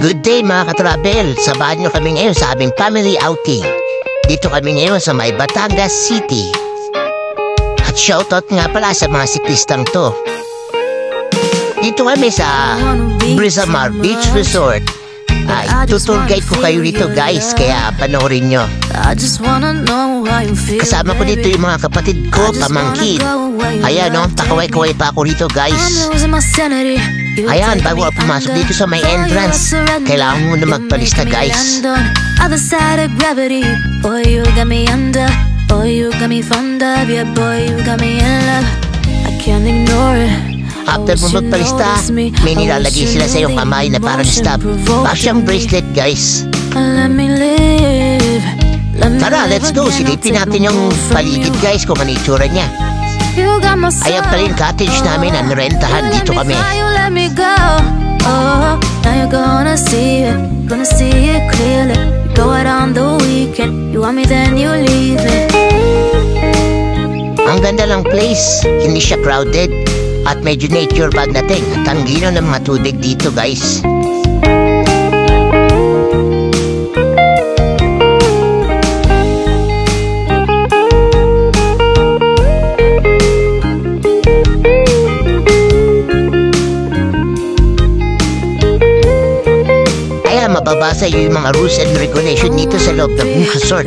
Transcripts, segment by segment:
Good day mga katravel! Samahan nyo kami ngayon sa aming family outing. Dito kami ngayon sa may Batangas City. At shoutout nga pala sa mga siklistang to. Dito kami sa Brisamar Beach Resort. Tutur guide ko kayo dito guys, kaya panoorin nyo. Kasama ko dito yung mga kapatid ko, pamangkin. Ayan no, pakaway-kaway pa ako dito guys. Ayan, bago ako pumasok dito sa may entrance, kailangan mo na magpalista guys. Other side of gravity, boy you got me under, boy you got me fond of, yeah boy you got me in love. I can't ignore it. After mo magpalista, may nilalagay sila sa iyong kamay na parang stop. Pasyang bracelet guys. Tara, let's go. Silipin natin yung paligid guys kung ano itsura niya. Ayan pa rin cottage namin ang rentahan dito kami. Ang ganda ng place, hindi siya crowded. At medyo nature bag natin. At ang gino ng mga tubig dito guys. Kaya mababasa yung mga rules and regulation dito sa loob ng resort.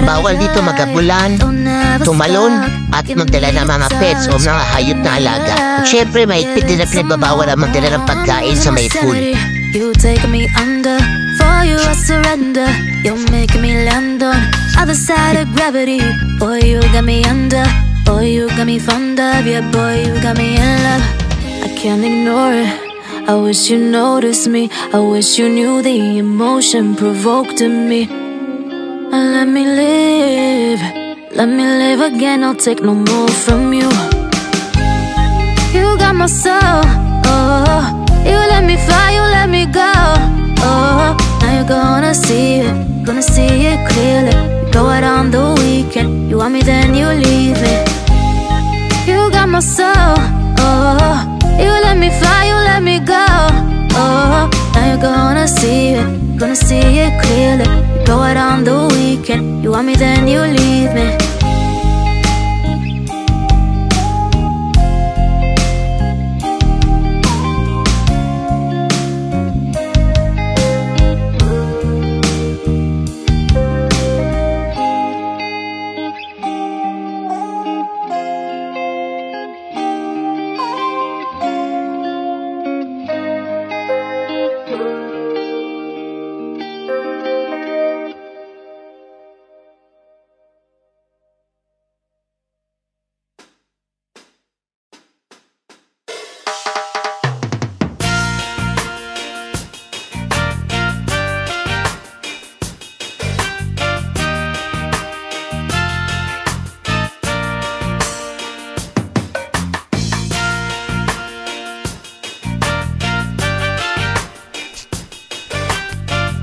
Bawal dito magabulan, tumalon, at magdala ng mga pets o mga hayop na alaga. At syempre, mahigpit din na pinagbabawal ang magdala ng pagkain sa may pool. You take me under, for you I surrender. You're making me land on other side of gravity. Boy, you got me under, boy, you got me fond of, yeah, boy, you got me in love. I can't ignore it. I wish you noticed me. I wish you knew the emotion provoked in me. Let me live again, I'll take no more from you. You got my soul, oh. You let me fly, you let me go, oh. Now you're gonna see it clearly. You go out on the weekend, you want me then you leave me. You got my soul, oh. You let me fly, you let me go, oh. Now you're gonna see it clearly. Go out on the weekend, you want me then you leave me.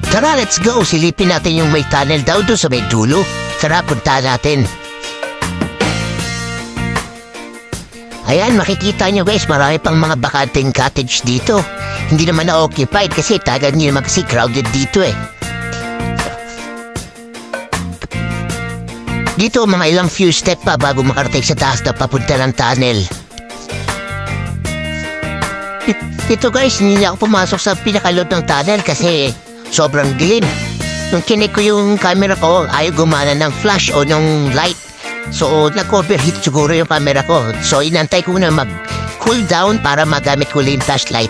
Tara, let's go! Silipin natin yung may tunnel daw doon sa may dulo. Tara, punta natin. Ayan, makikita nyo guys, marami pang mga bakanting cottage dito. Hindi naman na-occupied kasi taga hindi naman kasi crowded dito eh. Dito, mga ilang few step pa bago makarating sa taas na papunta ng tunnel. Dito guys, hindi na ako pumasok sa pinakaloob ng tunnel kasi sobrang dilim. Nung kinik ko yung camera ko, ayaw gumana ng flash o ng light. So, nag-overheat siguro yung camera ko. So, inantay ko na mag-cool down para magamit ko yung flashlight.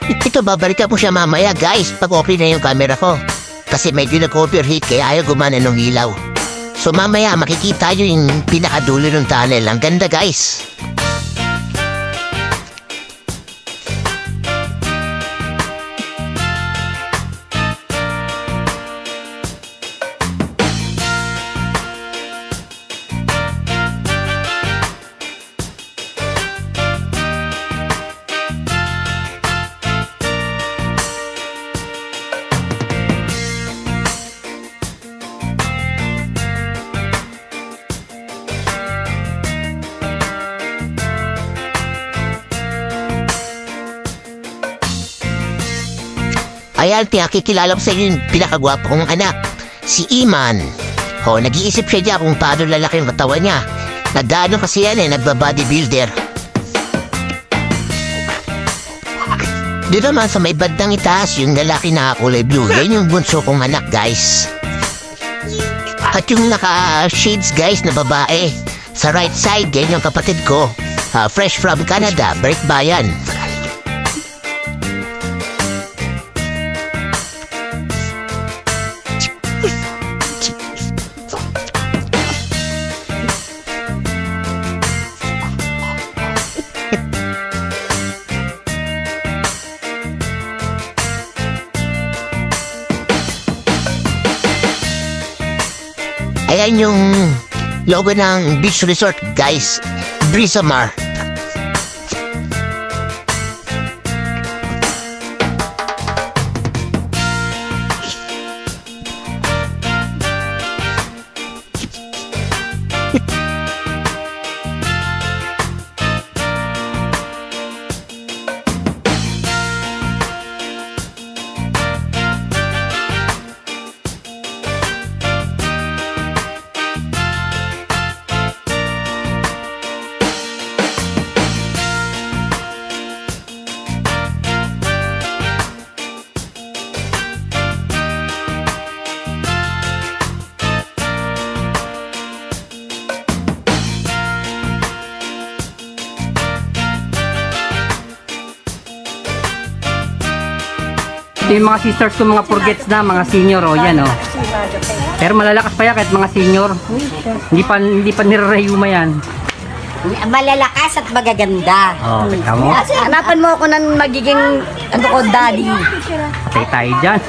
Ito, babalikan mo siya mamaya guys pag okay na yung camera ko. Kasi medyo nag-overheat kaya ayaw gumana ng ilaw. So, mamaya makikita nyo yung pinakadulo ng tunnel. Ang ganda guys. Ayan, pinakikilala ko sa inyo yung pinakagwapo kong anak, si Iman. Nag-iisip siya dyan kung paano lalaki yung katawan niya. Nagano kasi yan nagba-bodybuilder. Dito naman sa may bandang itaas, yung lalaki na kulay blue, yan yung bunso kong anak, guys. At yung naka-shades, guys, na babae, sa right side, yan yung kapatid ko. Fresh from Canada, Bert Bayan. Ayan yung logo ng beach resort, guys. Brisamar. Ito yung mga sisters ko, mga forgets na, mga senior, yan Pero malalakas pa yan kahit mga senior. Hindi pa nirarayuma yan. Malalakas at magaganda. Tignan mo. Hanapan mo ako ng magiging, daddy. Patay tayo dyan.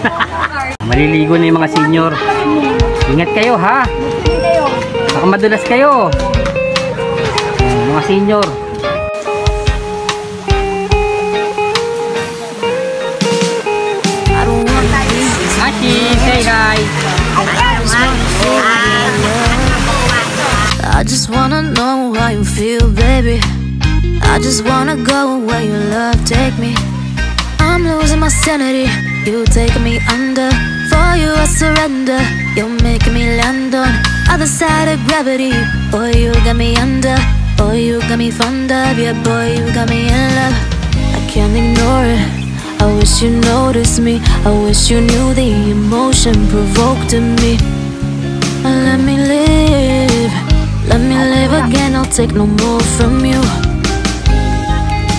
Maliligo na yung mga senior. Ingat kayo, ha? Baka madulas kayo. Mga senior. Say hi. I just wanna know how you feel, baby. I just wanna go where your love take me. I'm losing my sanity, you taking me under. For you I surrender, you're making me land on other side of gravity. Boy, you got me under. Boy, you got me fond of. Yeah, boy, you got me in love. I can't ignore it. I wish you noticed me. I wish you knew the emotion provoked in me. Let me live again. I'll take no more from you.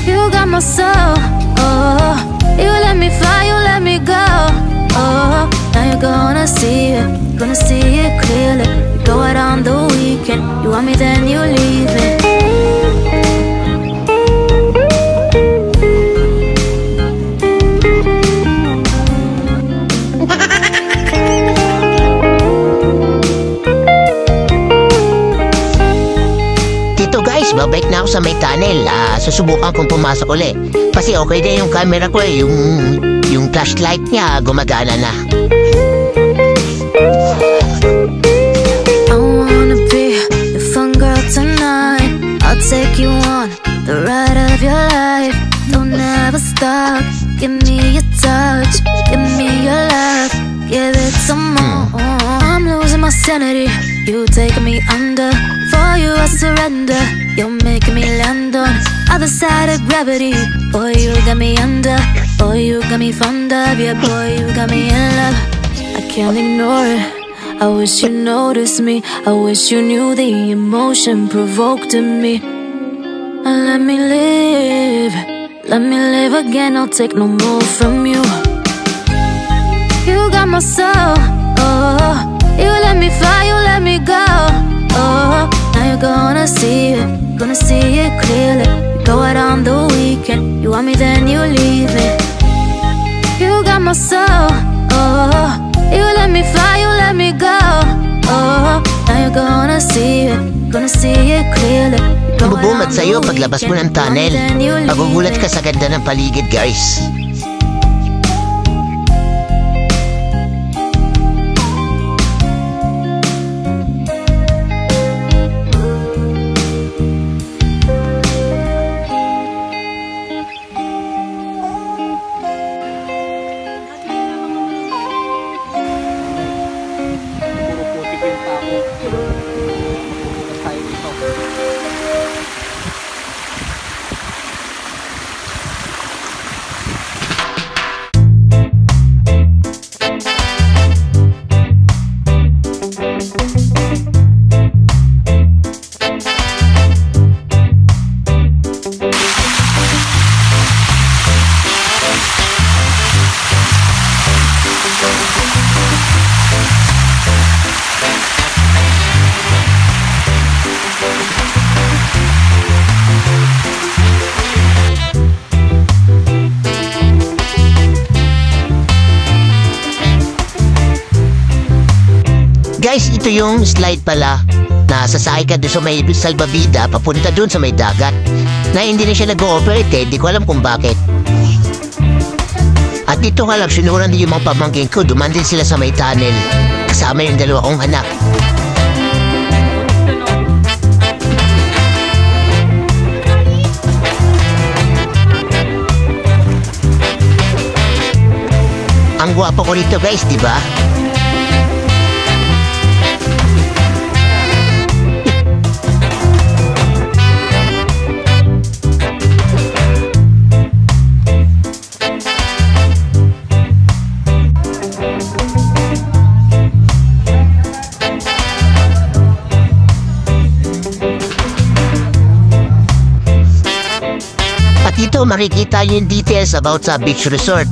You got my soul. You let me fly, you let me go. Now you're gonna see it clearly. You go out on the weekend. You want me, then you leave me. Babalik na ako sa may tunnel. Susubukan kong pumasok uli. Kasi okay na yung camera ko yung flashlight niya gumagana na. I wanna be your fun girl tonight. I'll take you on the ride of your life. Don't ever stop. Give me your touch. Give me your love. Give it some more. I'm losing my sanity. You taking me under. For you I surrender. You're making me land on other side of gravity. Boy, you got me under. Boy, you got me fond of. Yeah, boy, you got me in love. I can't ignore it. I wish you noticed me. I wish you knew the emotion provoked in me. Let me live again. I'll take no more from you. You got my soul. You let me fly, you let me go. Now you're gonna see it clearly. You go out on the weekend. You want me, then you leave me. You got my soul. You let me fly, you let me go. Now you're gonna see it clearly. Bubumad sa'yo paglabas mo ng tunnel. Magugulat ka sa ganda ng paligid, guys. ito yung slide pala na sasakay ka doon sa may salbabida papunta doon sa may dagat na hindi na siya nag-ooperate eh. Di ko alam kung bakit. At dito nga lang, sinuran din yung mga pamangkin ko. Duman din sila sa may tunnel. Kasama yung dalawa kong anak. Ang gwapo ko rito guys, di ba? Dito makikita yung details about sa beach resort.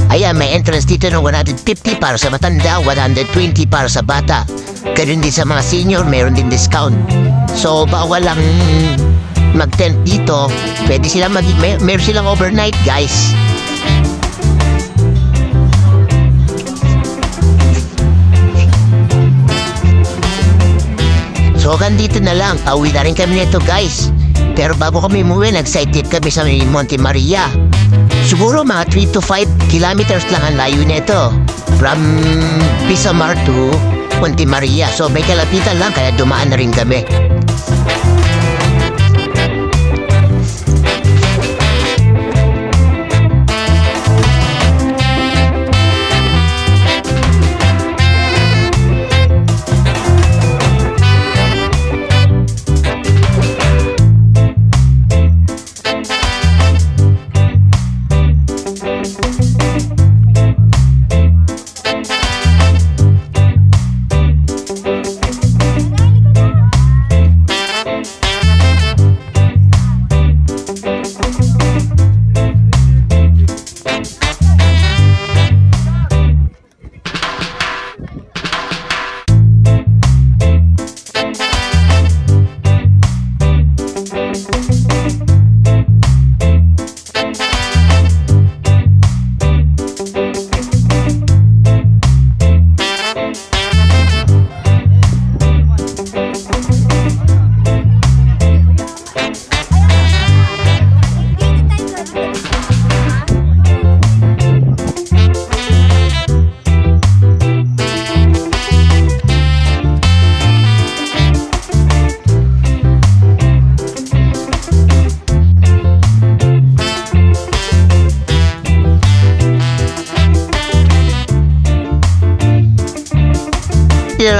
Ayan, may entrance dito ng 150 para sa matanda, 120 para sa bata. Ganun din sa mga senior, mayroon din discount. So, bawal lang mag-tent dito. Pwede silang mayroon silang overnight, guys. So, ganito na lang. Pauwi na rin kami nito, guys. Pero bago kami umuwi, nag-side trip kami sa Monte Maria. Siguro mga 3 to 5 kilometers lang ang layo nito. From Pisamar to Monte Maria. So may kalapitan lang kaya dumaan na rin kami.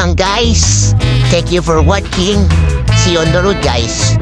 Lang guys, thank you for watching. See you on the road guys.